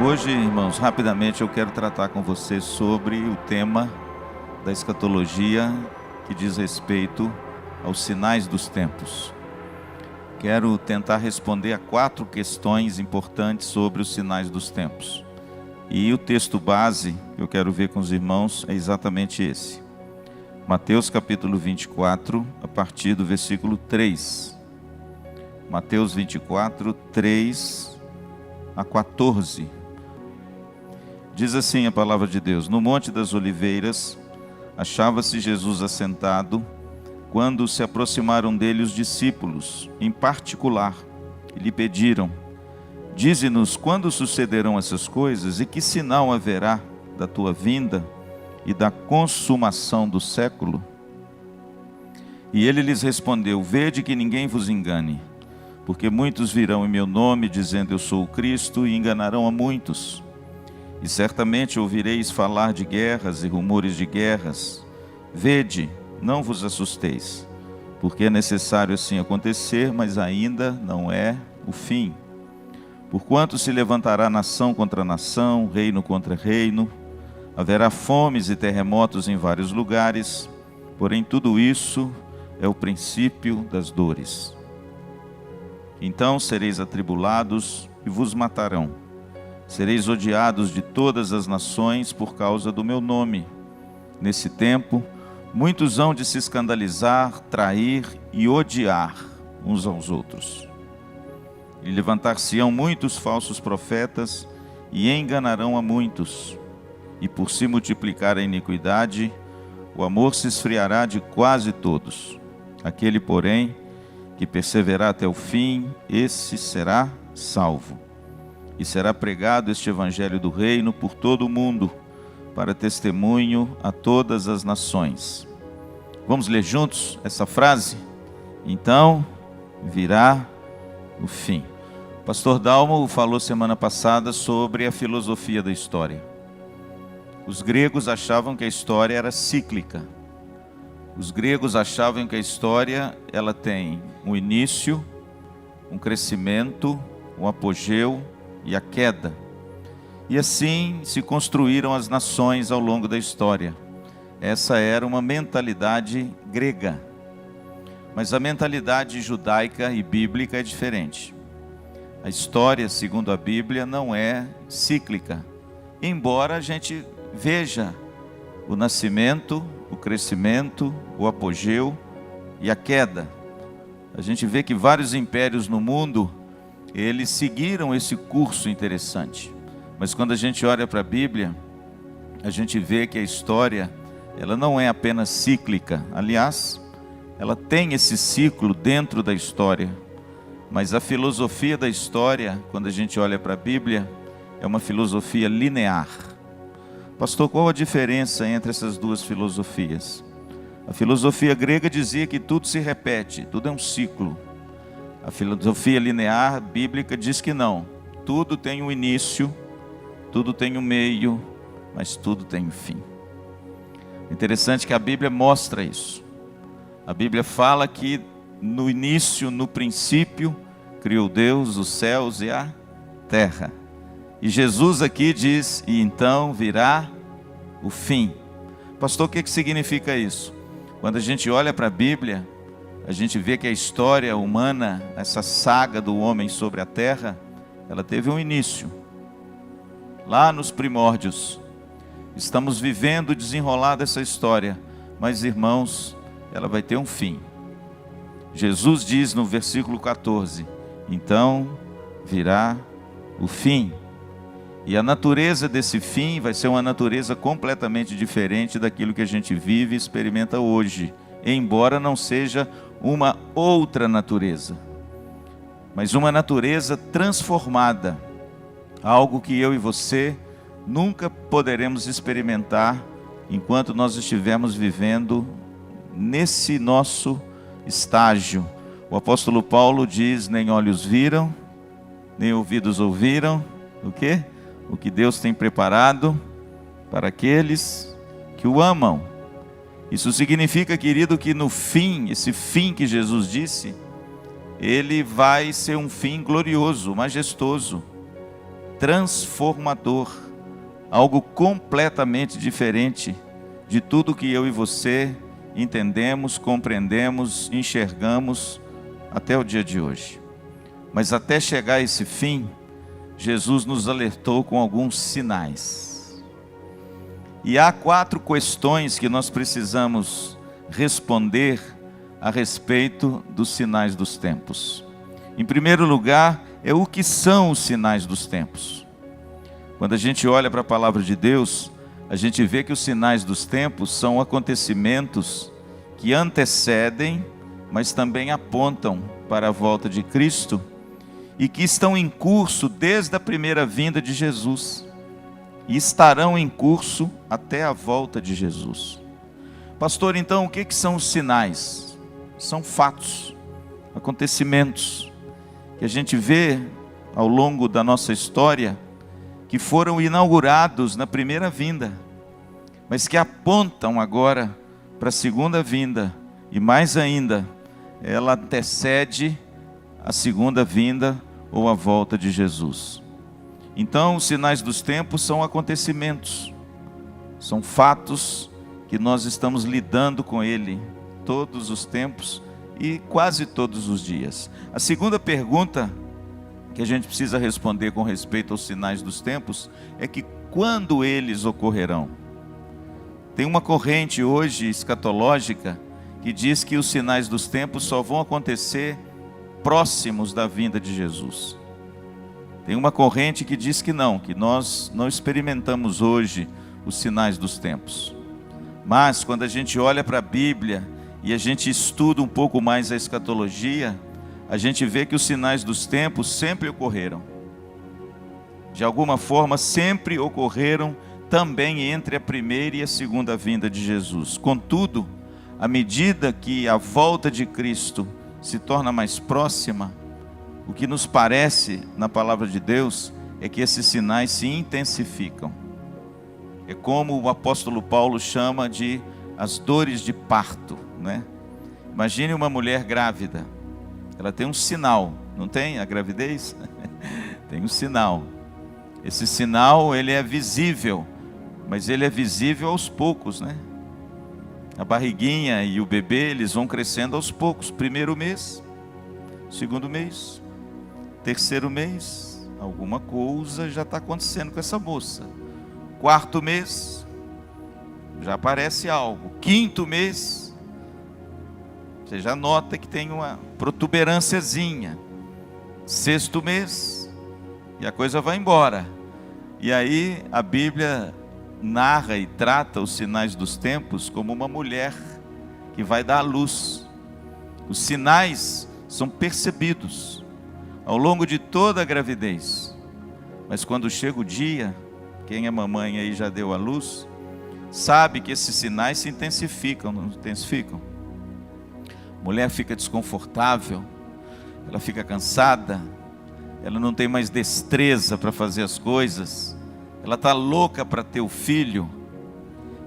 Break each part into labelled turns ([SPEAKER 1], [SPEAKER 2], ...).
[SPEAKER 1] Hoje, irmãos, rapidamente eu quero tratar com vocês sobre o tema da escatologia que diz respeito aos sinais dos tempos. Quero tentar responder a 4 questões importantes sobre os sinais dos tempos. E o texto base que eu quero ver com os irmãos é exatamente esse. Mateus capítulo 24, a partir do versículo 3. Mateus 24, 3 a 14. Diz assim a palavra de Deus: No Monte das Oliveiras, achava-se Jesus assentado, quando se aproximaram dele os discípulos, em particular, e lhe pediram: Dize-nos quando sucederão essas coisas, e que sinal haverá da tua vinda e da consumação do século? E ele lhes respondeu: Vede que ninguém vos engane, porque muitos virão em meu nome, dizendo eu sou o Cristo, e enganarão a muitos. E certamente ouvireis falar de guerras e rumores de guerras. Vede, não vos assusteis, porque é necessário assim acontecer, mas ainda não é o fim. Porquanto se levantará nação contra nação, reino contra reino, haverá fomes e terremotos em vários lugares, porém tudo isso é o princípio das dores. Então sereis atribulados e vos matarão. Sereis odiados de todas as nações por causa do meu nome. Nesse tempo, muitos hão de se escandalizar, trair e odiar uns aos outros. E levantar-se-ão muitos falsos profetas e enganarão a muitos. E por se multiplicar a iniquidade, o amor se esfriará de quase todos. Aquele, porém, que perseverar até o fim, esse será salvo. E será pregado este evangelho do reino por todo o mundo, para testemunho a todas as nações. Vamos ler juntos essa frase? Então virá o fim. O pastor Dalmo falou semana passada sobre a filosofia da história. Os gregos achavam que a história era cíclica. Os gregos achavam que a história ela tem um início, um crescimento, um apogeu e a queda. E assim se construíram as nações ao longo da história. Essa era uma mentalidade grega. Mas a mentalidade judaica e bíblica é diferente. A história, segundo a Bíblia, não é cíclica. Embora a gente veja o nascimento, o crescimento, o apogeu e a queda. A gente vê que vários impérios no mundo eles seguiram esse curso interessante. Mas quando a gente olha para a Bíblia, a gente vê que a história, ela não é apenas cíclica. Aliás, ela tem esse ciclo dentro da história. Mas a filosofia da história, quando a gente olha para a Bíblia, é uma filosofia linear. Pastor, qual a diferença entre essas duas filosofias? A filosofia grega dizia que tudo se repete, tudo é um ciclo. A filosofia linear bíblica diz que não. Tudo tem um início, tudo tem um meio, mas tudo tem um fim. Interessante que a Bíblia mostra isso. A Bíblia fala que no início, no princípio, criou Deus os céus e a terra. E Jesus aqui diz, e então virá o fim. Pastor, o que significa isso? Quando a gente olha para a Bíblia, a gente vê que a história humana, essa saga do homem sobre a terra, ela teve um início. Lá nos primórdios. Estamos vivendo o desenrolar dessa história. Mas, irmãos, ela vai ter um fim. Jesus diz no versículo 14, então virá o fim. E a natureza desse fim vai ser uma natureza completamente diferente daquilo que a gente vive e experimenta hoje. Embora não seja uma outra natureza, mas uma natureza transformada, algo que eu e você nunca poderemos experimentar enquanto nós estivermos vivendo nesse nosso estágio. O apóstolo Paulo diz, nem olhos viram, nem ouvidos ouviram, o quê? O que Deus tem preparado para aqueles que o amam. Isso significa, querido, que no fim, esse fim que Jesus disse, ele vai ser um fim glorioso, majestoso. transformador, algo completamente diferente de tudo que eu e você entendemos, compreendemos, enxergamos até o dia de hoje. Mas até chegar a esse fim, Jesus nos alertou com alguns sinais. E há 4 questões que nós precisamos responder a respeito dos sinais dos tempos. Em primeiro lugar, o que são os sinais dos tempos? Quando a gente olha para a palavra de Deus, a gente vê que os sinais dos tempos são acontecimentos que antecedem, mas também apontam para a volta de Cristo e que estão em curso desde a primeira vinda de Jesus e estarão em curso até a volta de Jesus. Pastor, então o que são os sinais? São fatos, acontecimentos que a gente vê ao longo da nossa história, que foram inaugurados na primeira vinda, mas que apontam agora para a segunda vinda, e mais ainda, ela antecede a segunda vinda ou a volta de Jesus. Então, os sinais dos tempos são acontecimentos, são fatos que nós estamos lidando com ele todos os tempos e quase todos os dias. A segunda pergunta que a gente precisa responder com respeito aos sinais dos tempos é que quando eles ocorrerão? Tem uma corrente hoje escatológica que diz que os sinais dos tempos só vão acontecer próximos da vinda de Jesus. Tem uma corrente que diz que nós não experimentamos hoje os sinais dos tempos. Mas quando a gente olha para a Bíblia e a gente estuda um pouco mais a escatologia, a gente vê que os sinais dos tempos sempre ocorreram. De alguma forma, sempre ocorreram também entre a primeira e a segunda vinda de Jesus. Contudo, à medida que a volta de Cristo se torna mais próxima, o que nos parece na palavra de Deus é que esses sinais se intensificam. É como o apóstolo Paulo chama de as dores de parto, né? Imagine uma mulher grávida. Ela tem um sinal, não tem a gravidez? Tem um sinal. Esse sinal, ele é visível, mas ele é visível aos poucos, né? A barriguinha e o bebê, eles vão crescendo aos poucos. Primeiro mês, segundo mês, terceiro mês, alguma coisa já está acontecendo com essa moça. Quarto mês, já aparece algo. Quinto mês, você já nota que tem uma protuberânciazinha. Sexto mês, e a coisa vai embora. E aí a Bíblia narra e trata os sinais dos tempos como uma mulher que vai dar à luz. Os sinais são percebidos ao longo de toda a gravidez. Mas quando chega o dia, quem é mamãe aí já deu à luz, sabe que esses sinais se intensificam, não intensificam? A mulher fica desconfortável, ela fica cansada, ela não tem mais destreza para fazer as coisas, ela está louca para ter o filho,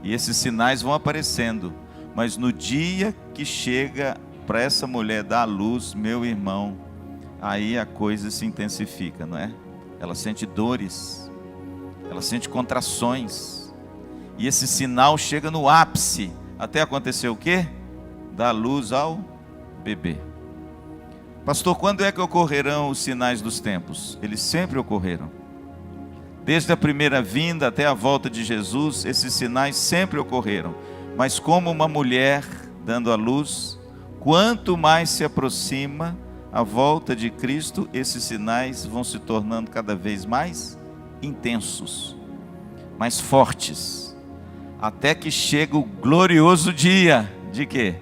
[SPEAKER 1] e esses sinais vão aparecendo. Mas no dia que chega para essa mulher dar à luz, meu irmão, aí a coisa se intensifica, não é? Ela sente dores, ela sente contrações, e esse sinal chega no ápice, até acontecer o quê? Dar luz ao bebê. Pastor, quando é que ocorrerão os sinais dos tempos? Eles sempre ocorreram. Desde a primeira vinda até a volta de Jesus, esses sinais sempre ocorreram. Mas como uma mulher dando à luz, quanto mais se aproxima a volta de Cristo, esses sinais vão se tornando cada vez mais intensos, mais fortes, até que chega o glorioso dia de quê?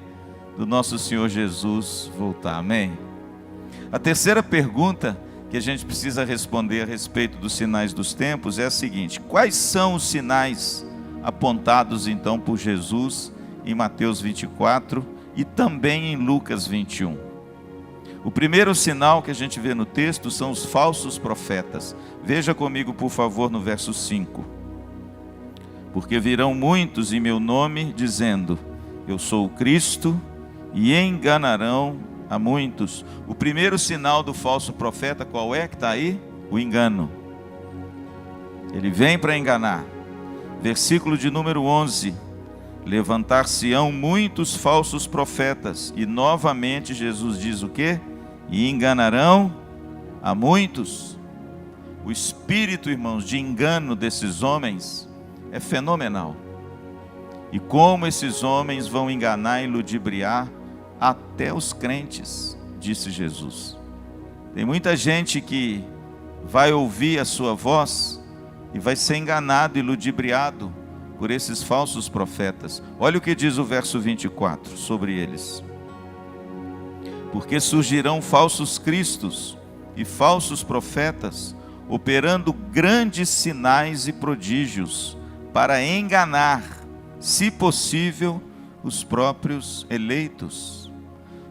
[SPEAKER 1] Do nosso Senhor Jesus voltar, amém? A terceira pergunta que a gente precisa responder a respeito dos sinais dos tempos é a seguinte: quais são os sinais apontados então por Jesus em Mateus 24 e também em Lucas 21? O primeiro sinal que a gente vê no texto são os falsos profetas. Veja comigo, por favor, no verso 5. Porque virão muitos em meu nome, dizendo, eu sou o Cristo, e enganarão a muitos. O primeiro sinal do falso profeta, qual é que está aí? O engano. Ele vem para enganar. Versículo de número 11. Levantar-se-ão muitos falsos profetas. E novamente Jesus diz o quê? E enganarão a muitos. O espírito, irmãos, de engano desses homens é fenomenal. E como esses homens vão enganar e ludibriar até os crentes, disse Jesus. Tem muita gente que vai ouvir a sua voz e vai ser enganado e ludibriado por esses falsos profetas. Olha o que diz o verso 24 sobre eles. Porque surgirão falsos cristos e falsos profetas, operando grandes sinais e prodígios, para enganar, se possível, os próprios eleitos.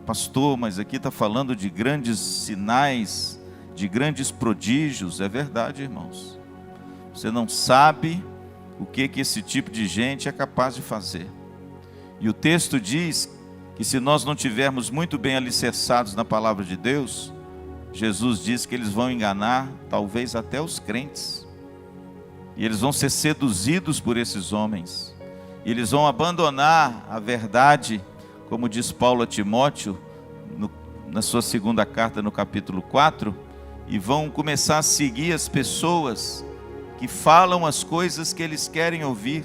[SPEAKER 1] Pastor, mas aqui está falando de grandes sinais, de grandes prodígios. É verdade, irmãos. Você não sabe o que esse tipo de gente é capaz de fazer. E o texto diz que se nós não tivermos muito bem alicerçados na palavra de Deus, Jesus diz que eles vão enganar talvez até os crentes. E eles vão ser seduzidos por esses homens. E eles vão abandonar a verdade, como diz Paulo a Timóteo, na sua segunda carta no capítulo 4, e vão começar a seguir as pessoas que falam as coisas que eles querem ouvir,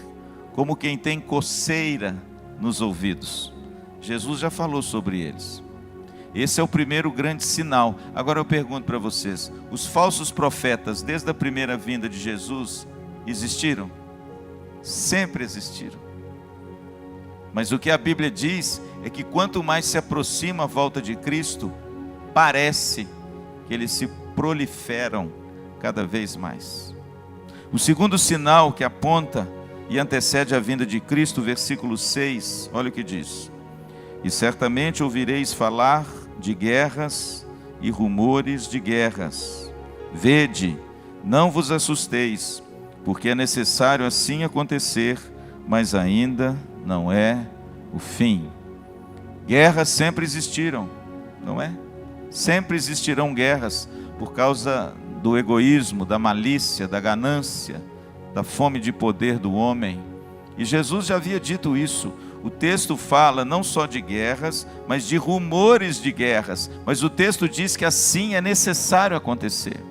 [SPEAKER 1] como quem tem coceira nos ouvidos. Jesus já falou sobre eles. Esse é o primeiro grande sinal. Agora eu pergunto para vocês, os falsos profetas, desde a primeira vinda de Jesus, existiram? Sempre existiram. Mas o que a Bíblia diz é que quanto mais se aproxima a volta de Cristo, parece que eles se proliferam cada vez mais. O segundo sinal que aponta e antecede a vinda de Cristo, versículo 6, olha o que diz. E certamente ouvireis falar de guerras e rumores de guerras. Vede, não vos assusteis, porque é necessário assim acontecer, mas ainda não é o fim. Guerras sempre existiram, não é? Sempre existirão guerras por causa do egoísmo, da malícia, da ganância, da fome de poder do homem. E Jesus já havia dito isso. O texto fala não só de guerras, mas de rumores de guerras. Mas o texto diz que assim é necessário acontecer.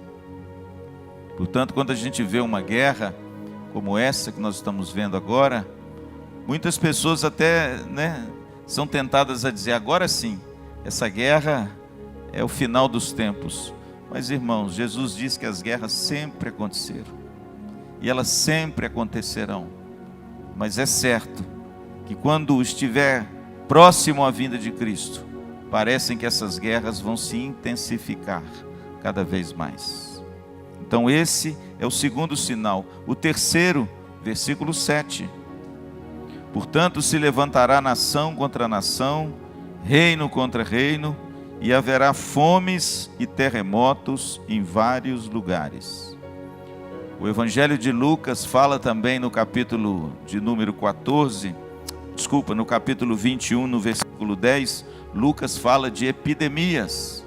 [SPEAKER 1] Portanto, quando a gente vê uma guerra como essa que nós estamos vendo agora, muitas pessoas até, são tentadas a dizer, agora sim, essa guerra é o final dos tempos. Mas, irmãos, Jesus diz que as guerras sempre aconteceram. E elas sempre acontecerão. Mas é certo que quando estiver próximo à vinda de Cristo, parecem que essas guerras vão se intensificar cada vez mais. Então esse é o segundo sinal. O terceiro, versículo 7. Portanto, se levantará nação contra nação, reino contra reino, e haverá fomes e terremotos em vários lugares. O Evangelho de Lucas fala também no capítulo de número no capítulo 21, no versículo 10, Lucas fala de epidemias.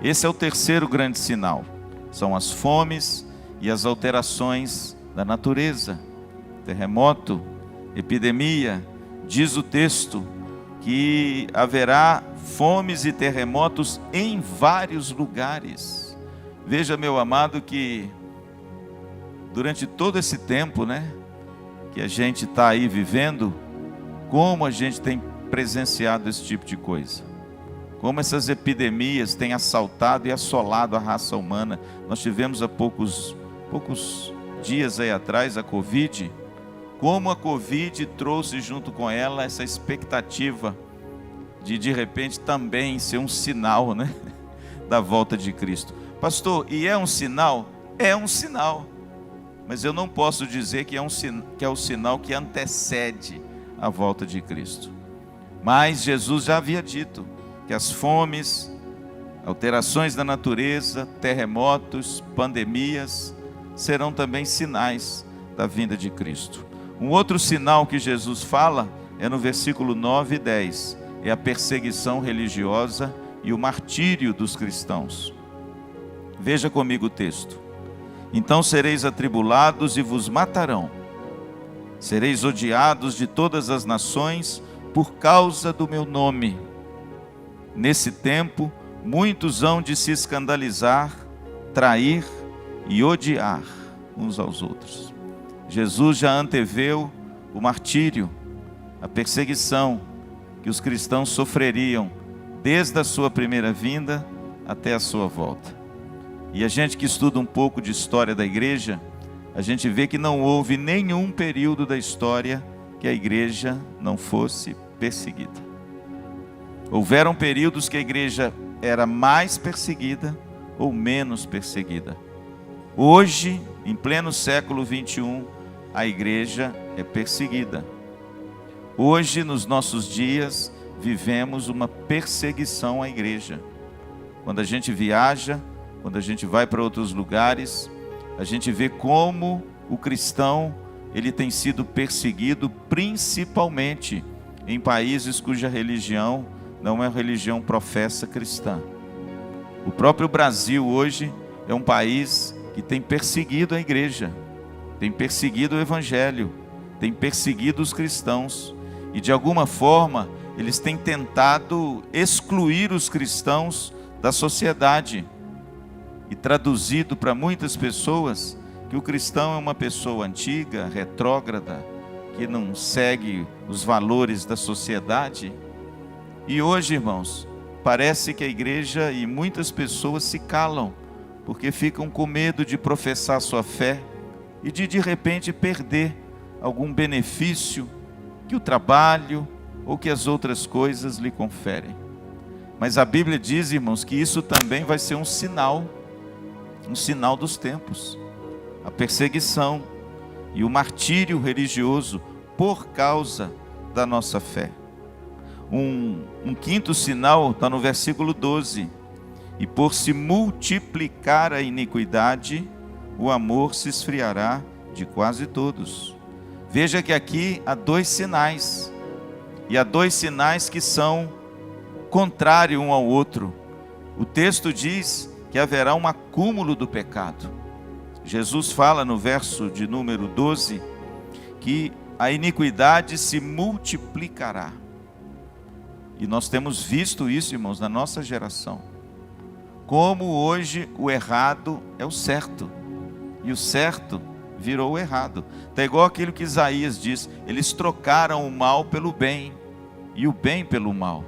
[SPEAKER 1] Esse é o terceiro grande sinal. São as fomes e as alterações da natureza. Terremoto, epidemia. Diz o texto que haverá fomes e terremotos em vários lugares. Veja, meu amado, que durante todo esse tempo, que a gente está aí vivendo, como a gente tem presenciado esse tipo de coisa. Como essas epidemias têm assaltado e assolado a raça humana. Nós tivemos há poucos dias aí atrás a Covid. Como a Covid trouxe junto com ela essa expectativa de repente também ser um sinal, da volta de Cristo. Pastor, e é um sinal? É um sinal. Mas eu não posso dizer que é o sinal que antecede a volta de Cristo. Mas Jesus já havia dito que as fomes, alterações da natureza, terremotos, pandemias, serão também sinais da vinda de Cristo. Um outro sinal que Jesus fala é no versículo 9 e 10. É a perseguição religiosa e o martírio dos cristãos. Veja comigo o texto. Então sereis atribulados e vos matarão. Sereis odiados de todas as nações por causa do meu nome. Nesse tempo, muitos hão de se escandalizar, trair e odiar uns aos outros. Jesus já anteveu o martírio, a perseguição que os cristãos sofreriam desde a sua primeira vinda até a sua volta. E a gente que estuda um pouco de história da igreja, a gente vê que não houve nenhum período da história que a igreja não fosse perseguida. Houveram períodos que a igreja era mais perseguida ou menos perseguida. Hoje, em pleno século 21, a igreja é perseguida. Hoje, nos nossos dias, vivemos uma perseguição à igreja. Quando a gente viaja, quando a gente vai para outros lugares, a gente vê como o cristão ele tem sido perseguido, principalmente em países cuja religião não é uma religião professa cristã. O próprio Brasil hoje é um país que tem perseguido a igreja, tem perseguido o evangelho, tem perseguido os cristãos, e de alguma forma eles têm tentado excluir os cristãos da sociedade, e traduzido para muitas pessoas que o cristão é uma pessoa antiga, retrógrada, que não segue os valores da sociedade. E hoje, irmãos, parece que a igreja e muitas pessoas se calam, porque ficam com medo de professar sua fé e de repente perder algum benefício que o trabalho ou que as outras coisas lhe conferem. Mas a Bíblia diz, irmãos, que isso também vai ser um sinal dos tempos. A perseguição e o martírio religioso por causa da nossa fé. Um quinto sinal está no versículo 12. E por se multiplicar a iniquidade, o amor se esfriará de quase todos. Veja que aqui há dois sinais. E há dois sinais que são contrários um ao outro. O texto diz que haverá um acúmulo do pecado. Jesus fala no verso de número 12 que a iniquidade se multiplicará. E nós temos visto isso, irmãos, na nossa geração. Como hoje o errado é o certo, e o certo virou o errado. Está igual aquilo que Isaías diz: eles trocaram o mal pelo bem, e o bem pelo mal.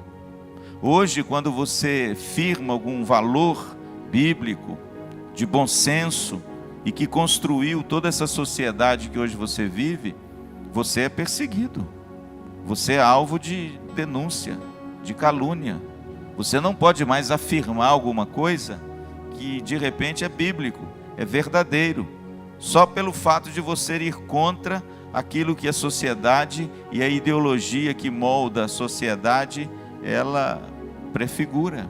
[SPEAKER 1] Hoje, quando você firma algum valor bíblico, de bom senso, e que construiu toda essa sociedade que hoje você vive, você é perseguido. Você é alvo de denúncia, de calúnia. Você não pode mais afirmar alguma coisa que de repente é bíblico, é verdadeiro, só pelo fato de você ir contra aquilo que a sociedade e a ideologia que molda a sociedade, ela prefigura.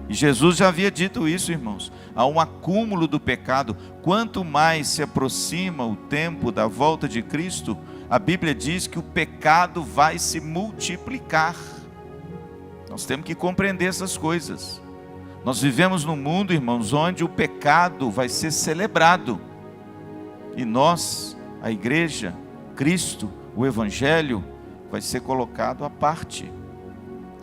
[SPEAKER 1] E Jesus já havia dito isso, irmãos. Há um acúmulo do pecado. Quanto mais se aproxima o tempo da volta de Cristo, a Bíblia diz que o pecado vai se multiplicar. Nós temos que compreender essas coisas. Nós vivemos num mundo, irmãos, onde o pecado vai ser celebrado. E nós, a igreja, Cristo, o Evangelho, vai ser colocado à parte.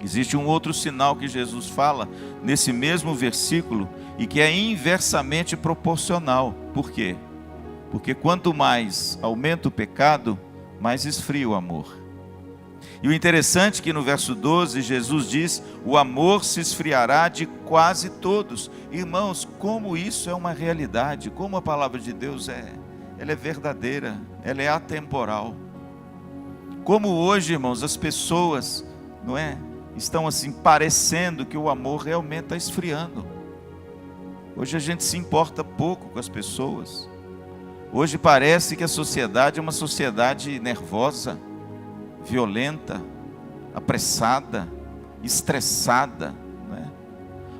[SPEAKER 1] Existe um outro sinal que Jesus fala nesse mesmo versículo e que é inversamente proporcional. Por quê? Porque quanto mais aumenta o pecado, mais esfria o amor. E o interessante é que no verso 12 Jesus diz: o amor se esfriará de quase todos. Irmãos, como isso é uma realidade, como a palavra de Deus ela é verdadeira, ela é atemporal. Como hoje, irmãos, as pessoas, não é? Estão assim parecendo que o amor realmente está esfriando. Hoje a gente se importa pouco com as pessoas. Hoje parece que a sociedade é uma sociedade nervosa, violenta, apressada, estressada, né?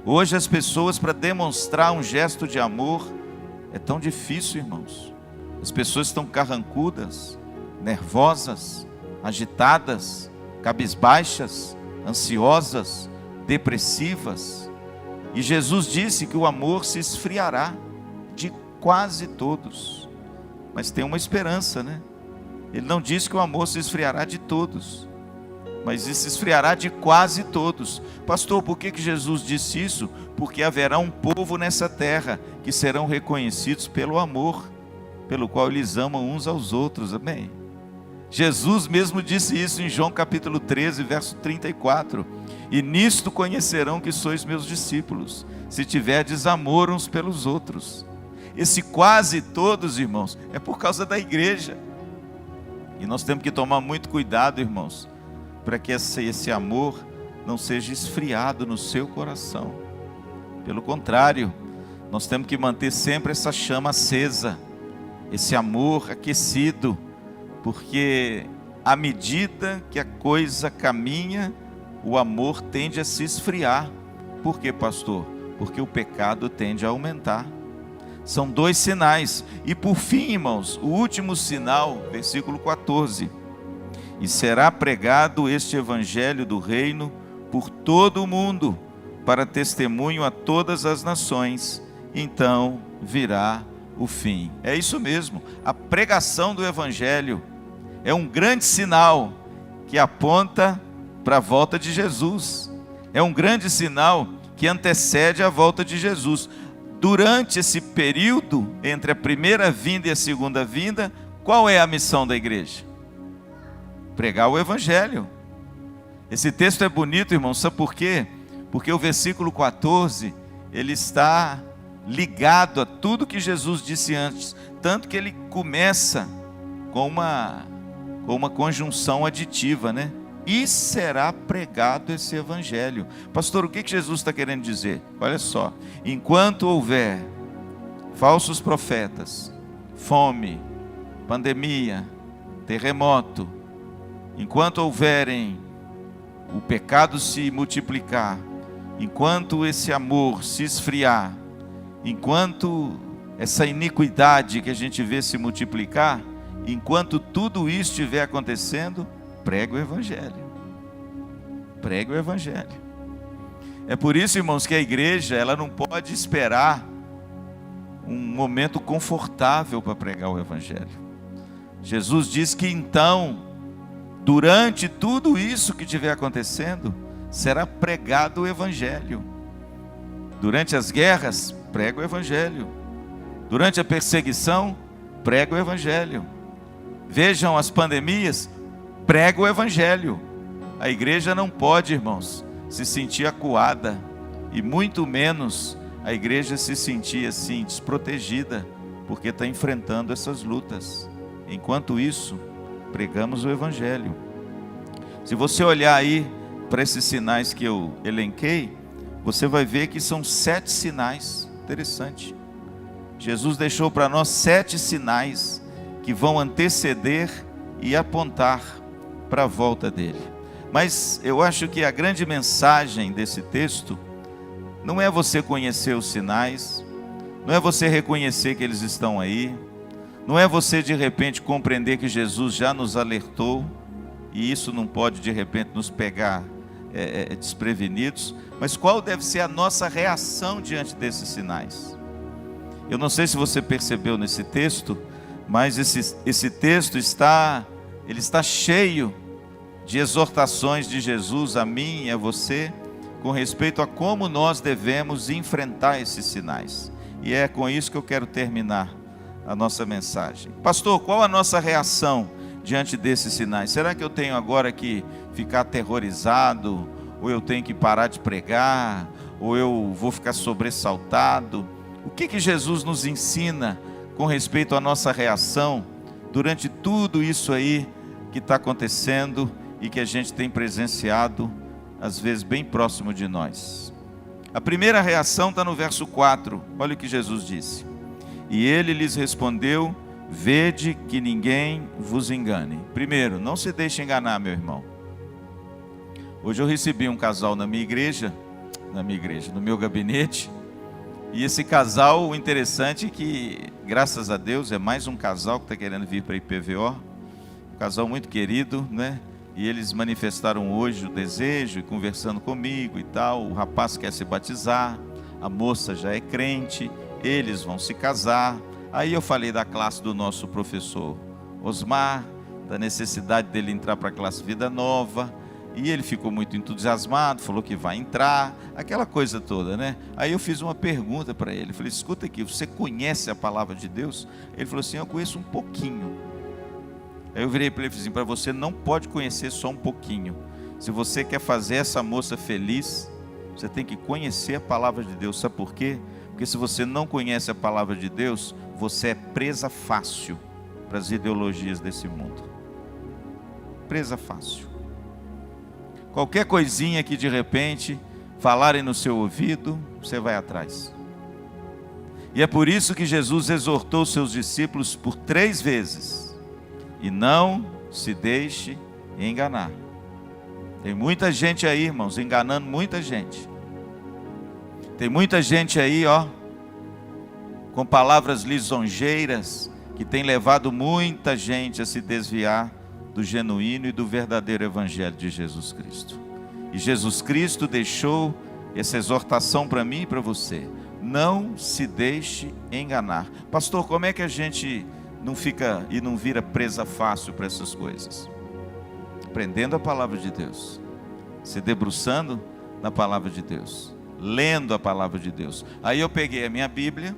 [SPEAKER 1] Hoje as pessoas, para demonstrar um gesto de amor, é tão difícil, irmãos. As pessoas estão carrancudas, nervosas, agitadas, cabisbaixas, ansiosas, depressivas. E Jesus disse que o amor se esfriará de quase todos. Mas tem uma esperança, né? Ele não diz que o amor se esfriará de todos, mas se esfriará de quase todos. Pastor, por que Jesus disse isso? Porque haverá um povo nessa terra que serão reconhecidos pelo amor, pelo qual eles amam uns aos outros. Amém? Jesus mesmo disse isso em João capítulo 13, verso 34. E nisto conhecerão que sois meus discípulos, se tiverdes amor uns pelos outros. Esse quase todos, irmãos, é por causa da igreja. E nós temos que tomar muito cuidado, irmãos, para que esse amor não seja esfriado no seu coração. Pelo contrário, nós temos que manter sempre essa chama acesa, esse amor aquecido, porque à medida que a coisa caminha, o amor tende a se esfriar. Por quê, pastor? Porque o pecado tende a aumentar. São dois sinais. E por fim, irmãos, o último sinal, versículo 14. E será pregado este evangelho do reino por todo o mundo, para testemunho a todas as nações, então virá o fim. É isso mesmo, a pregação do evangelho é um grande sinal que aponta para a volta de Jesus. É um grande sinal que antecede a volta de Jesus. Durante esse período entre a primeira vinda e a segunda vinda, qual é a missão da igreja? Pregar o evangelho. Esse texto é bonito, irmão, sabe por quê? Porque o versículo 14, ele está ligado a tudo que Jesus disse antes, tanto que ele começa com uma conjunção aditiva, né? E será pregado esse evangelho. Pastor, o que Jesus está querendo dizer? Olha só, enquanto houver falsos profetas, fome, pandemia, terremoto, enquanto houverem o pecado se multiplicar, enquanto esse amor se esfriar, enquanto essa iniquidade que a gente vê se multiplicar, enquanto tudo isso estiver acontecendo, prega o evangelho. Prega o evangelho. É por isso, irmãos, que a igreja, ela não pode esperar um momento confortável para pregar o evangelho. Jesus diz que então, durante tudo isso que estiver acontecendo, será pregado o evangelho. Durante as guerras, prega o evangelho. Durante a perseguição, prega o evangelho. Vejam as pandemias, prega o evangelho. A igreja não pode, irmãos, se sentir acuada, e muito menos a igreja se sentir assim, desprotegida, porque está enfrentando essas lutas. Enquanto isso, pregamos o evangelho. Se você olhar aí para esses sinais que eu elenquei, você vai ver que são 7 sinais. Interessante. Jesus deixou para nós 7 sinais que vão anteceder e apontar para a volta dele. Mas eu acho que a grande mensagem desse texto não é você conhecer os sinais, não é você reconhecer que eles estão aí, não é você de repente compreender que Jesus já nos alertou, e isso não pode de repente nos pegar desprevenidos, mas qual deve ser a nossa reação diante desses sinais? Eu não sei se você percebeu nesse texto, mas esse texto está cheio de exortações de Jesus a mim e a você, com respeito a como nós devemos enfrentar esses sinais. E é com isso que eu quero terminar a nossa mensagem. Pastor, qual a nossa reação diante desses sinais? Será que eu tenho agora que ficar aterrorizado? Ou eu tenho que parar de pregar? Ou eu vou ficar sobressaltado? O que Jesus nos ensina com respeito à nossa reação durante tudo isso aí que está acontecendo e que a gente tem presenciado, às vezes bem próximo de nós? A primeira reação está no verso 4, olha o que Jesus disse. E ele lhes respondeu: vede que ninguém vos engane. Primeiro, não se deixe enganar, meu irmão. Hoje eu recebi um casal na minha igreja, no meu gabinete, e esse casal, o interessante é que, graças a Deus, é mais um casal que está querendo vir para a IPVO, um casal muito querido, né? E eles manifestaram hoje o desejo, e conversando comigo e tal. O rapaz quer se batizar, a moça já é crente, eles vão se casar. Aí eu falei da classe do nosso professor Osmar, da necessidade dele entrar para a classe Vida Nova, e ele ficou muito entusiasmado, falou que vai entrar, aquela coisa toda, né? Aí eu fiz uma pergunta para ele, falei, escuta aqui, você conhece a palavra de Deus? Ele falou assim, eu conheço um pouquinho. Aí eu virei para ele e falei assim, para você não pode conhecer só um pouquinho. Se você quer fazer essa moça feliz, você tem que conhecer a palavra de Deus. Sabe por quê? Porque se você não conhece a palavra de Deus, você é presa fácil para as ideologias desse mundo. Presa fácil. Qualquer coisinha que de repente falarem no seu ouvido, você vai atrás. E é por isso que Jesus exortou seus discípulos por 3 vezes. E não se deixe enganar. Tem muita gente aí, irmãos, enganando muita gente. Tem muita gente aí, ó, com palavras lisonjeiras, que tem levado muita gente a se desviar do genuíno e do verdadeiro evangelho de Jesus Cristo. E Jesus Cristo deixou essa exortação para mim e para você. Não se deixe enganar. Pastor, como é que a gente não fica e não vira presa fácil para essas coisas? Aprendendo a palavra de Deus, se debruçando na palavra de Deus, lendo a palavra de Deus. Aí eu peguei a minha Bíblia,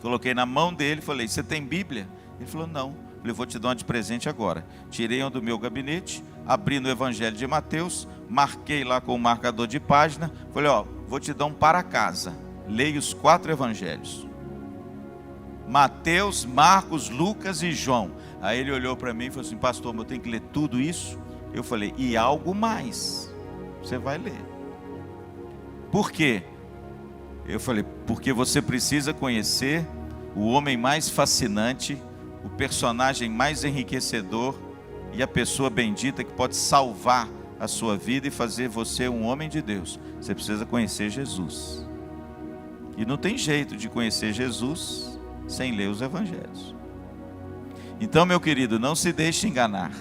[SPEAKER 1] coloquei na mão dele e falei, você tem Bíblia? Ele falou, não. Eu falei, vou te dar uma de presente agora. Tirei uma do meu gabinete, abri no Evangelho de Mateus, marquei lá com o marcador de página, falei, ó, vou te dar um para casa. Leia os 4 evangelhos. Mateus, Marcos, Lucas e João. Aí ele olhou para mim e falou assim, pastor, eu tenho que ler tudo isso? Eu falei, e algo mais, você vai ler. Por quê? Eu falei, porque você precisa conhecer o homem mais fascinante, o personagem mais enriquecedor e a pessoa bendita que pode salvar a sua vida e fazer você um homem de Deus. Você precisa conhecer Jesus. E não tem jeito de conhecer Jesus sem ler os evangelhos. Então, meu querido, não se deixe enganar.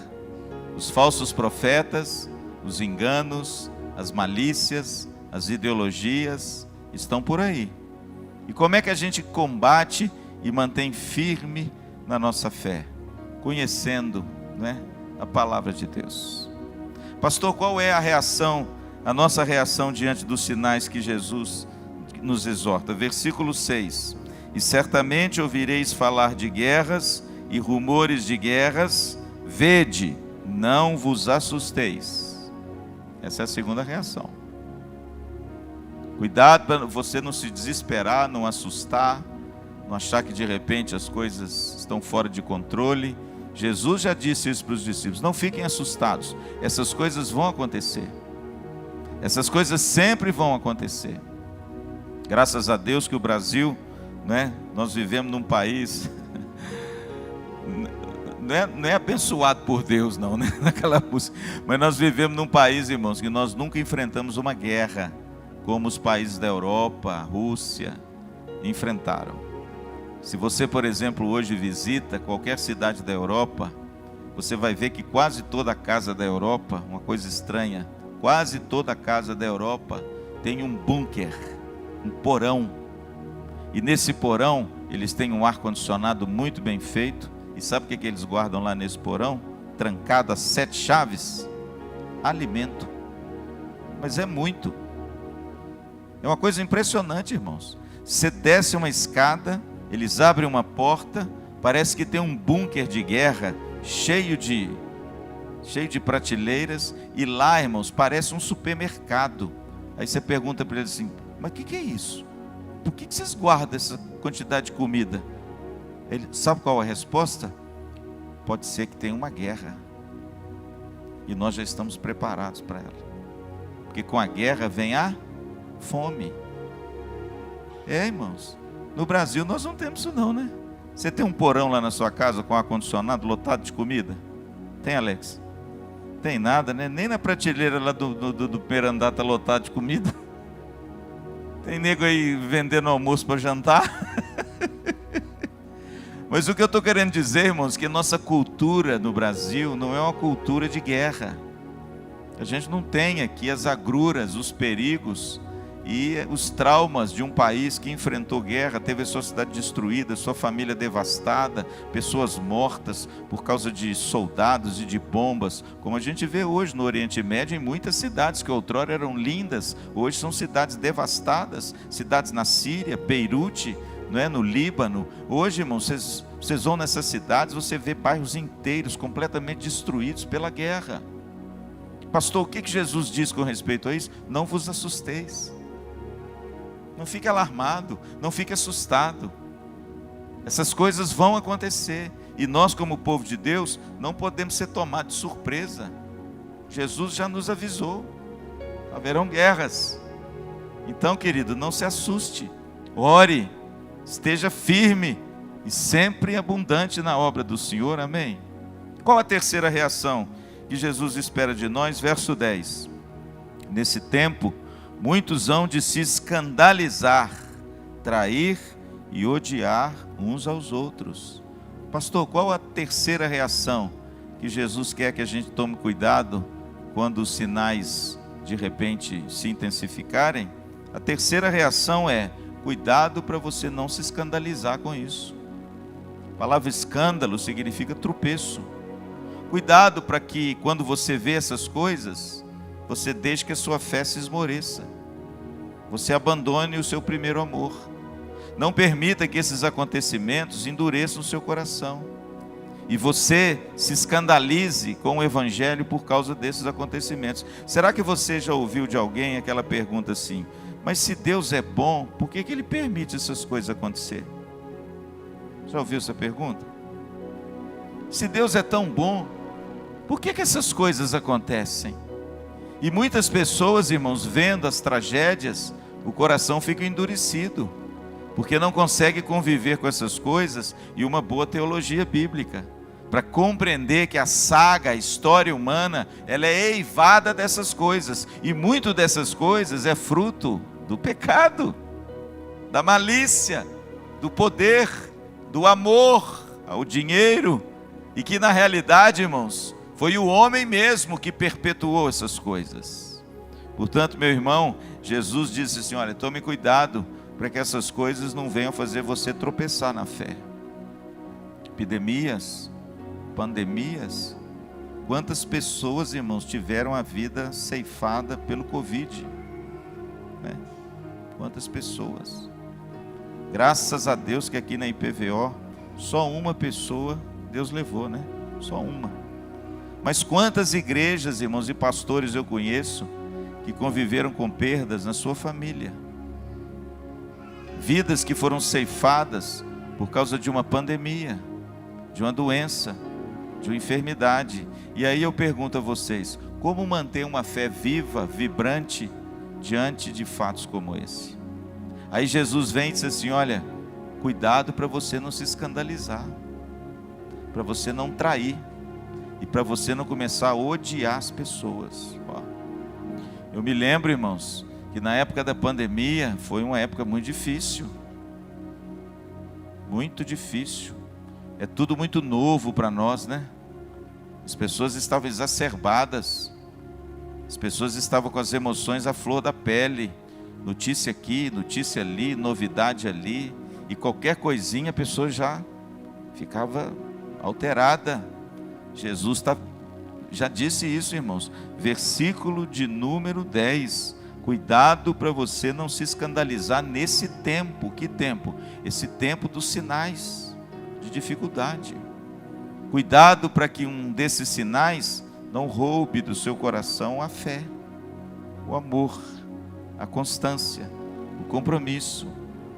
[SPEAKER 1] Os falsos profetas, os enganos, as malícias, as ideologias estão por aí. E como é que a gente combate e mantém firme na nossa fé? Conhecendo, né, a palavra de Deus. Pastor, qual é a nossa reação diante dos sinais que Jesus nos exorta? Versículo 6. E certamente ouvireis falar de guerras e rumores de guerras, vede, não vos assusteis. Essa é a segunda reação. Cuidado para você não se desesperar, não assustar, não achar que de repente as coisas estão fora de controle. Jesus já disse isso para os discípulos, não fiquem assustados, essas coisas vão acontecer. Essas coisas sempre vão acontecer. Graças a Deus que o Brasil, né, nós vivemos num país, não é abençoado por Deus não, né? Naquela música, mas nós vivemos num país, irmãos, que nós nunca enfrentamos uma guerra, como os países da Europa, Rússia, enfrentaram. Se você, por exemplo, hoje visita qualquer cidade da Europa, você vai ver que quase toda a casa da Europa, uma coisa estranha, quase toda a casa da Europa tem um bunker, um porão. E nesse porão, eles têm um ar-condicionado muito bem feito. E sabe o que eles guardam lá nesse porão? Trancado a 7 chaves? Alimento. Mas é muito. É uma coisa impressionante, irmãos. Você desce uma escada, eles abrem uma porta, parece que tem um bunker de guerra, cheio de prateleiras, e lá, irmãos, parece um supermercado. Aí você pergunta para eles assim, mas o que é isso? Por que vocês guardam essa quantidade de comida? Ele, sabe qual a resposta? Pode ser que tenha uma guerra, e nós já estamos preparados para ela, porque com a guerra vem a fome. Irmãos, no Brasil nós não temos isso não, né? Você tem um porão lá na sua casa com ar-condicionado lotado de comida? Tem, Alex? Tem nada, né? Nem na prateleira lá do primeiro andar está lotado de comida. Tem nego aí vendendo almoço para jantar. Mas o que eu estou querendo dizer, irmãos, que a nossa cultura no Brasil não é uma cultura de guerra. A gente não tem aqui as agruras, os perigos e os traumas de um país que enfrentou guerra, teve a sua cidade destruída, sua família devastada, pessoas mortas por causa de soldados e de bombas, como a gente vê hoje no Oriente Médio, em muitas cidades que outrora eram lindas, hoje são cidades devastadas, cidades na Síria, Beirute, não é? No Líbano. Hoje, irmãos, vocês vão nessas cidades, você vê bairros inteiros completamente destruídos pela guerra. Pastor, o que Jesus diz com respeito a isso? Não vos assusteis. Não fique alarmado, não fique assustado. Essas coisas vão acontecer. E nós, como povo de Deus, não podemos ser tomados de surpresa. Jesus já nos avisou. Haverão guerras. Então, querido, não se assuste. Ore, esteja firme e sempre abundante na obra do Senhor. Amém? Qual a terceira reação que Jesus espera de nós? Verso 10. Nesse tempo, muitos hão de se escandalizar, trair e odiar uns aos outros. Pastor, qual a terceira reação que Jesus quer que a gente tome cuidado quando os sinais de repente se intensificarem? A terceira reação é: cuidado para você não se escandalizar com isso. A palavra escândalo significa tropeço. Cuidado para que quando você vê essas coisas, você deixe que a sua fé se esmoreça. Você abandone o seu primeiro amor. Não permita que esses acontecimentos endureçam o seu coração. E você se escandalize com o Evangelho por causa desses acontecimentos. Será que você já ouviu de alguém aquela pergunta assim: mas se Deus é bom, por que Ele permite essas coisas acontecer? Já ouviu essa pergunta? Se Deus é tão bom, por que essas coisas acontecem? E muitas pessoas, irmãos, vendo as tragédias, o coração fica endurecido, porque não consegue conviver com essas coisas e uma boa teologia bíblica, para compreender que a saga, a história humana, ela é eivada dessas coisas, e muito dessas coisas é fruto do pecado, da malícia, do poder, do amor ao dinheiro, e que na realidade, irmãos, foi o homem mesmo que perpetuou essas coisas. Portanto, meu irmão, Jesus disse assim: olha, tome cuidado para que essas coisas não venham fazer você tropeçar na fé. Epidemias, pandemias, quantas pessoas, irmãos, tiveram a vida ceifada pelo Covid, né? Quantas pessoas? Graças a Deus que aqui na IPVO, só uma pessoa Deus levou, né? Só uma. Mas quantas igrejas, irmãos, e pastores eu conheço que conviveram com perdas na sua família, vidas que foram ceifadas por causa de uma pandemia, de uma doença, de uma enfermidade. E aí eu pergunto a vocês: como manter uma fé viva, vibrante, diante de fatos como esse? Aí Jesus vem e diz assim: olha, cuidado para você não se escandalizar, para você não trair, e para você não começar a odiar as pessoas. Eu me lembro, irmãos, que na época da pandemia foi uma época muito difícil. Muito difícil. É tudo muito novo para nós, né? As pessoas estavam exacerbadas. As pessoas estavam com as emoções à flor da pele. Notícia aqui, notícia ali, novidade ali. E qualquer coisinha a pessoa já ficava alterada. Jesus já disse isso, irmãos. Versículo de número 10. Cuidado para você não se escandalizar nesse tempo. Que tempo? Esse tempo dos sinais de dificuldade. Cuidado para que um desses sinais não roube do seu coração a fé, o amor, a constância, o compromisso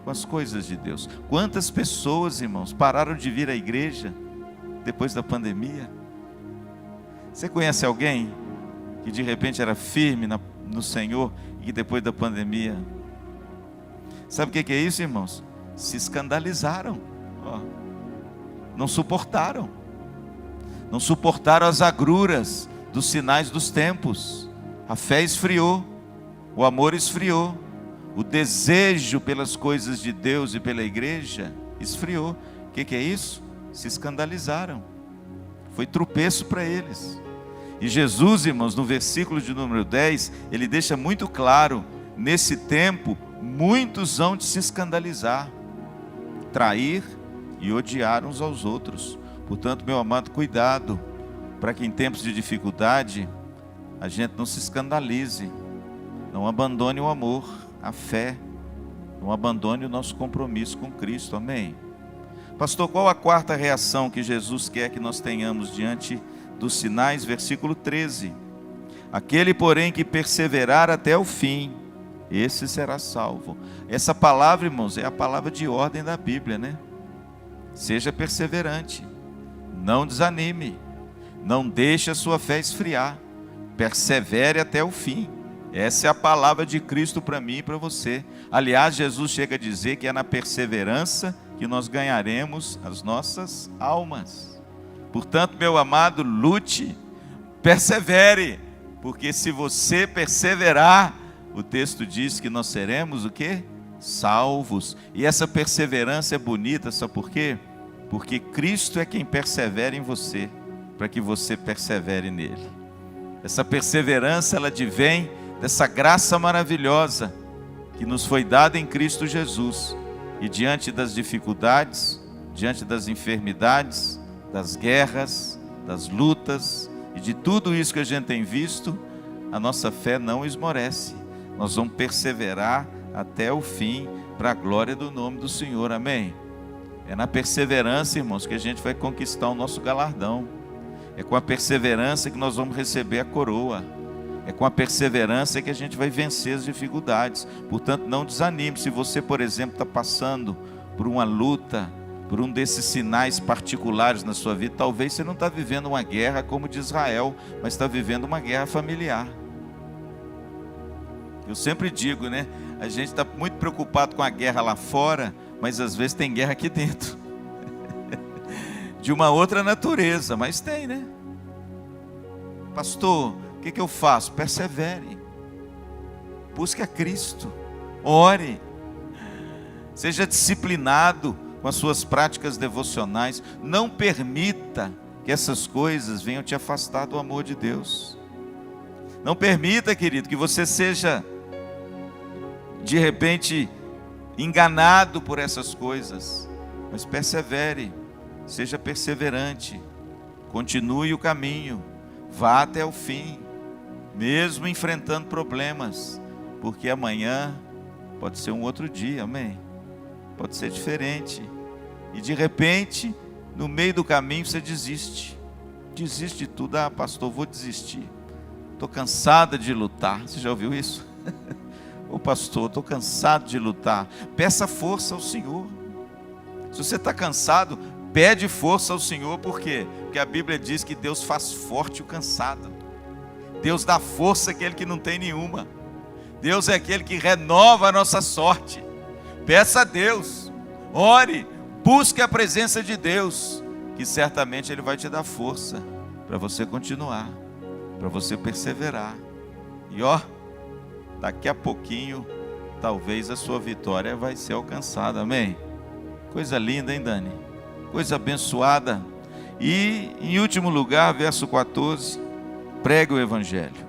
[SPEAKER 1] com as coisas de Deus. Quantas pessoas, irmãos, pararam de vir à igreja depois da pandemia? Você conhece alguém que de repente era firme no Senhor e que depois da pandemia, sabe o que é isso, irmãos? Se escandalizaram, não suportaram as agruras dos sinais dos tempos. A fé esfriou, o amor esfriou, o desejo pelas coisas de Deus e pela igreja esfriou. O que é isso? Se escandalizaram, foi tropeço para eles. E Jesus, irmãos, no versículo de número 10, ele deixa muito claro nesse tempo, muitos hão de se escandalizar, trair e odiar uns aos outros. Portanto, meu amado, cuidado, para que em tempos de dificuldade, a gente não se escandalize, não abandone o amor, a fé, não abandone o nosso compromisso com Cristo, amém? Pastor, qual a quarta reação que Jesus quer que nós tenhamos diante dos sinais? Versículo 13. Aquele, porém, que perseverar até o fim, esse será salvo. Essa palavra, irmãos, é a palavra de ordem da Bíblia, né? Seja perseverante, não desanime, não deixe a sua fé esfriar, persevere até o fim. Essa é a palavra de Cristo para mim e para você. Aliás, Jesus chega a dizer que é na perseverança que nós ganharemos as nossas almas. Portanto, meu amado, lute, persevere, porque se você perseverar, o texto diz que nós seremos o quê? Salvos. E essa perseverança é bonita, sabe por quê? Porque Cristo é quem persevera em você, para que você persevere nele. Essa perseverança, ela advém dessa graça maravilhosa que nos foi dada em Cristo Jesus. E diante das dificuldades, diante das enfermidades, das guerras, das lutas e de tudo isso que a gente tem visto, a nossa fé não esmorece. Nós vamos perseverar até o fim, para a glória do nome do Senhor, amém? É na perseverança, irmãos, que a gente vai conquistar o nosso galardão. É com a perseverança que nós vamos receber a coroa. É com a perseverança que a gente vai vencer as dificuldades. Portanto, não desanime. Se você, por exemplo, está passando por uma luta, por um desses sinais particulares na sua vida, talvez você não está vivendo uma guerra como de Israel, mas está vivendo uma guerra familiar. Eu sempre digo, né? A gente está muito preocupado com a guerra lá fora, mas às vezes tem guerra aqui dentro. De uma outra natureza, mas tem, né? Pastor, o que eu faço? Persevere. Busque a Cristo. Ore. Seja disciplinado com as suas práticas devocionais. Não permita que essas coisas venham te afastar do amor de Deus. Não permita, querido, que você seja de repente enganado por essas coisas, mas persevere, seja perseverante, continue o caminho, vá até o fim, mesmo enfrentando problemas, porque amanhã pode ser um outro dia, amém? Pode ser diferente, e de repente, no meio do caminho você desiste de tudo. Ah, pastor, vou desistir, estou cansada de lutar. Você já ouviu isso? Ô pastor, estou cansado de lutar. Peça força ao Senhor. Se você está cansado, pede força ao Senhor. Por quê? Porque a Bíblia diz que Deus faz forte o cansado. Deus dá força àquele que não tem nenhuma. Deus é aquele que renova a nossa sorte. Peça a Deus, ore, busque a presença de Deus, que certamente Ele vai te dar força para você continuar, para você perseverar. E ó, daqui a pouquinho, talvez a sua vitória vai ser alcançada, amém? Coisa linda, hein, Dani? Coisa abençoada. E, em último lugar, verso 14, pregue o Evangelho.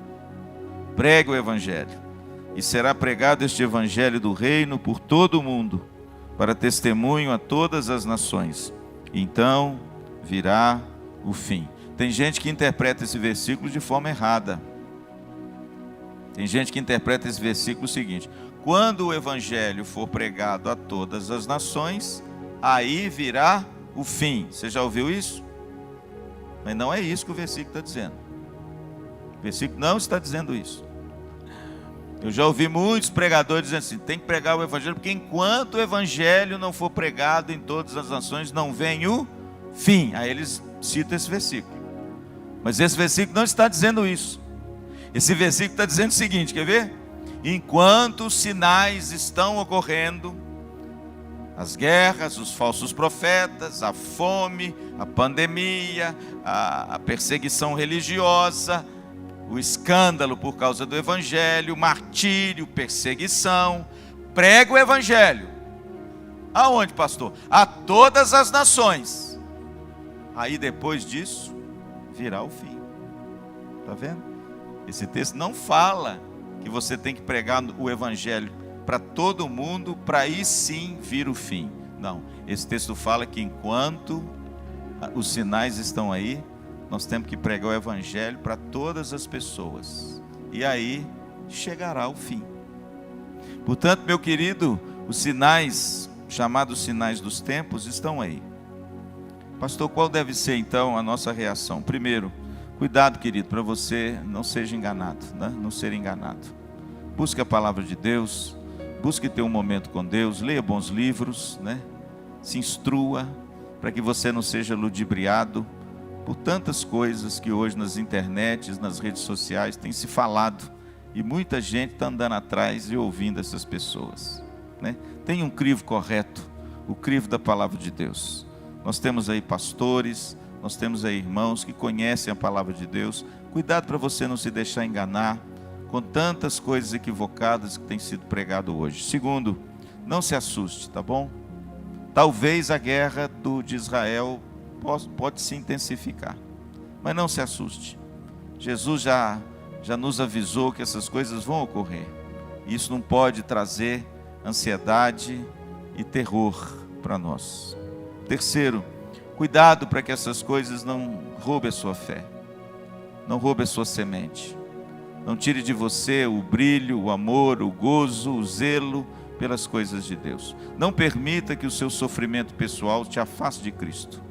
[SPEAKER 1] Pregue o Evangelho. E será pregado este Evangelho do reino por todo o mundo, para testemunho a todas as nações. Então virá o fim. Tem gente que interpreta esse versículo de forma errada. Tem gente que interpreta esse versículo o seguinte: quando o Evangelho for pregado a todas as nações, aí virá o fim. Você já ouviu isso? Mas não é isso que o versículo está dizendo. O versículo não está dizendo isso. Eu já ouvi muitos pregadores dizendo assim: tem que pregar o Evangelho, porque enquanto o Evangelho não for pregado em todas as nações, não vem o fim. Aí eles citam esse versículo. Mas esse versículo não está dizendo isso. Esse versículo está dizendo o seguinte, quer ver? Enquanto os sinais estão ocorrendo, as guerras, os falsos profetas, a fome, a pandemia, a perseguição religiosa, o escândalo por causa do Evangelho, martírio, perseguição, prega o Evangelho. Aonde, pastor? A todas as nações. Aí depois disso, virá o fim. Está vendo? Esse texto não fala que você tem que pregar o evangelho para todo mundo, para aí sim vir o fim. Não, esse texto fala que enquanto os sinais estão aí, nós temos que pregar o evangelho para todas as pessoas, e aí chegará o fim. Portanto, meu querido, os sinais, chamados sinais dos tempos, estão aí. Pastor, qual deve ser então a nossa reação? Primeiro, cuidado, querido, para você não seja enganado, né? Não ser enganado. Busque a palavra de Deus, busque ter um momento com Deus, leia bons livros, né? Se instrua, para que você não seja ludibriado por tantas coisas que hoje nas internets, nas redes sociais tem se falado, e muita gente está andando atrás e ouvindo essas pessoas, né? Tenha um crivo correto, o crivo da palavra de Deus. Nós temos aí pastores, nós temos aí irmãos que conhecem a palavra de Deus. Cuidado para você não se deixar enganar com tantas coisas equivocadas que têm sido pregado hoje. Segundo, não se assuste, tá bom? Talvez a guerra de Israel pode se intensificar, mas não se assuste. Jesus já nos avisou que essas coisas vão ocorrer. Isso não pode trazer ansiedade e terror para nós. Terceiro, cuidado para que essas coisas não roubem a sua fé, não roubem a sua semente, não tire de você o brilho, o amor, o gozo, o zelo pelas coisas de Deus. Não permita que o seu sofrimento pessoal te afaste de Cristo.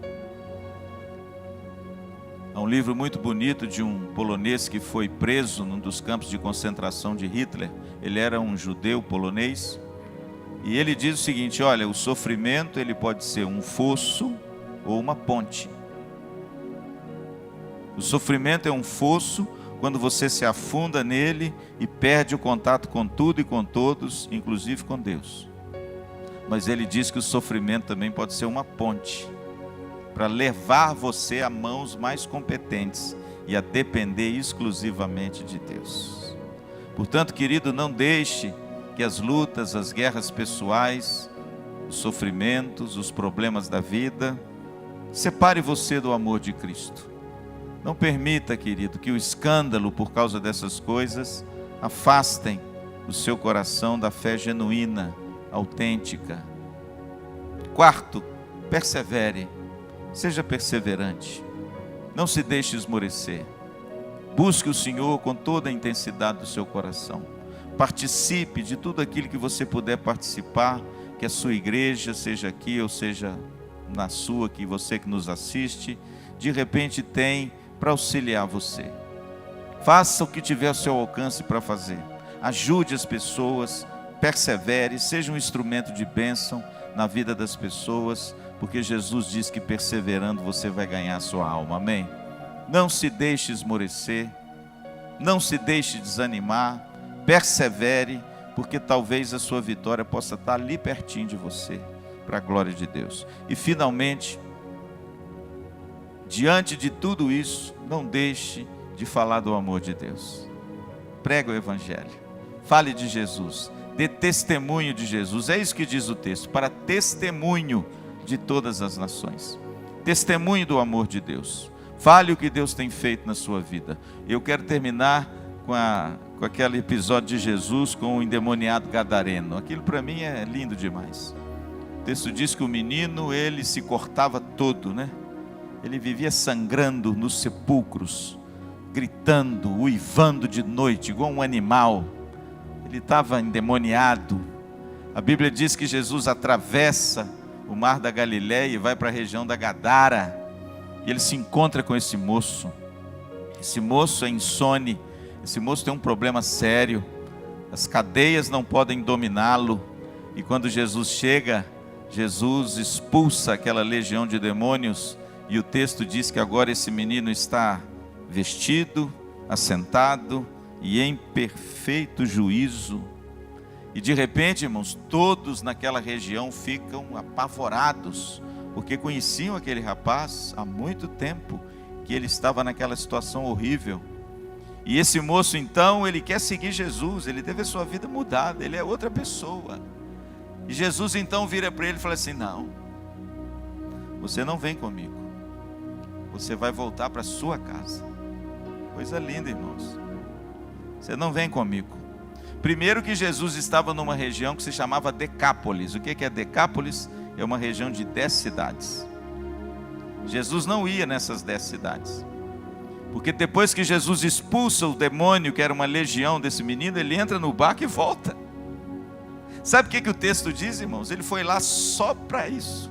[SPEAKER 1] Há um livro muito bonito de um polonês que foi preso num dos campos de concentração de Hitler. Ele era um judeu polonês, e ele diz o seguinte: olha, o sofrimento ele pode ser um fosso ou uma ponte. O sofrimento é um fosso quando você se afunda nele e perde o contato com tudo e com todos, inclusive com Deus. Mas ele diz que o sofrimento também pode ser uma ponte para levar você a mãos mais competentes e a depender exclusivamente de Deus. Portanto, querido, não deixe que as lutas, as guerras pessoais, os sofrimentos, os problemas da vida separe você do amor de Cristo. Não permita, querido, que o escândalo por causa dessas coisas afastem o seu coração da fé genuína, autêntica. Quarto, persevere, seja perseverante, não se deixe esmorecer. Busque o Senhor com toda a intensidade do seu coração. Participe de tudo aquilo que você puder participar, que a sua igreja, seja aqui ou seja na sua, que você que nos assiste, de repente tem para auxiliar você. Faça o que tiver ao seu alcance para fazer. Ajude as pessoas, persevere, seja um instrumento de bênção na vida das pessoas, porque Jesus diz que perseverando você vai ganhar a sua alma, amém? Não se deixe esmorecer, não se deixe desanimar, persevere, porque talvez a sua vitória possa estar ali pertinho de você, para a glória de Deus. E finalmente, diante de tudo isso, não deixe de falar do amor de Deus. Pregue o evangelho, fale de Jesus, dê testemunho de Jesus. É isso que diz o texto, para testemunho de todas as nações. Testemunho do amor de Deus. Fale o que Deus tem feito na sua vida. Eu quero terminar com aquele episódio de Jesus com o endemoniado gadareno. Aquilo para mim é lindo demais. O texto diz que o menino, ele se cortava todo, né? Ele vivia sangrando nos sepulcros, gritando, uivando de noite, igual um animal. Ele estava endemoniado. A Bíblia diz que Jesus atravessa o mar da Galileia e vai para a região da Gadara. E ele se encontra com esse moço. Esse moço é insone. Esse moço tem um problema sério. As cadeias não podem dominá-lo. E quando Jesus chega, Jesus expulsa aquela legião de demônios. E o texto diz que agora esse menino está vestido, assentado e em perfeito juízo. E de repente, irmãos, todos naquela região ficam apavorados, porque conheciam aquele rapaz há muito tempo, que ele estava naquela situação horrível. E esse moço então, ele quer seguir Jesus, ele teve a sua vida mudada, ele é outra pessoa. E Jesus então vira para ele e fala assim: não, você não vem comigo, você vai voltar para a sua casa. Coisa linda, irmãos. Você não vem comigo, Primeiro que Jesus estava numa região que se chamava Decápolis. O que é Decápolis? É uma região de 10 cidades. Jesus não ia nessas 10 cidades. Porque depois que Jesus expulsa o demônio, que era uma legião desse menino, ele entra no barco e volta. Sabe o que o texto diz, irmãos? Ele foi lá só para isso.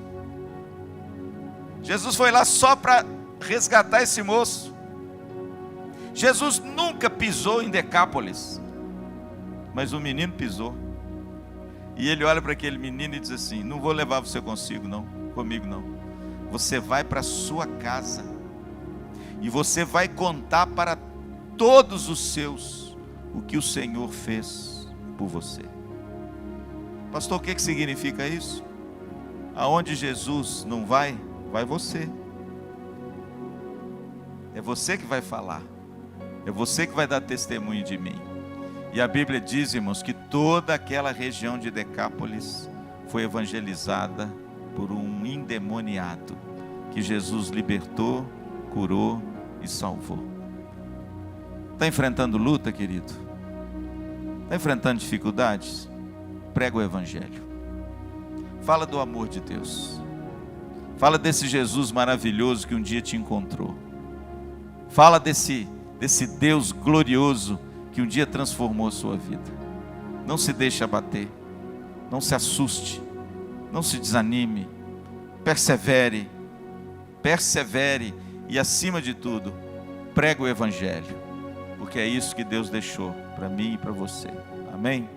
[SPEAKER 1] Jesus foi lá só para resgatar esse moço. Jesus nunca pisou em Decápolis, mas o menino pisou. E ele olha para aquele menino e diz assim: não vou levar você comigo não. Você vai para a sua casa e você vai contar para todos os seus o que o Senhor fez por você. Pastor, o que significa isso? Aonde Jesus não vai, vai você. É você que vai falar. É você que vai dar testemunho de mim. E a Bíblia diz, irmãos, que toda aquela região de Decápolis foi evangelizada por um endemoniado que Jesus libertou, curou e salvou. Está enfrentando luta, querido? Está enfrentando dificuldades? Prega o Evangelho. Fala do amor de Deus. Fala desse Jesus maravilhoso que um dia te encontrou. Fala desse Deus glorioso que um dia transformou a sua vida. Não se deixe abater. Não se assuste. Não se desanime. Persevere. Persevere. E acima de tudo, prega o Evangelho. Porque é isso que Deus deixou para mim e para você. Amém?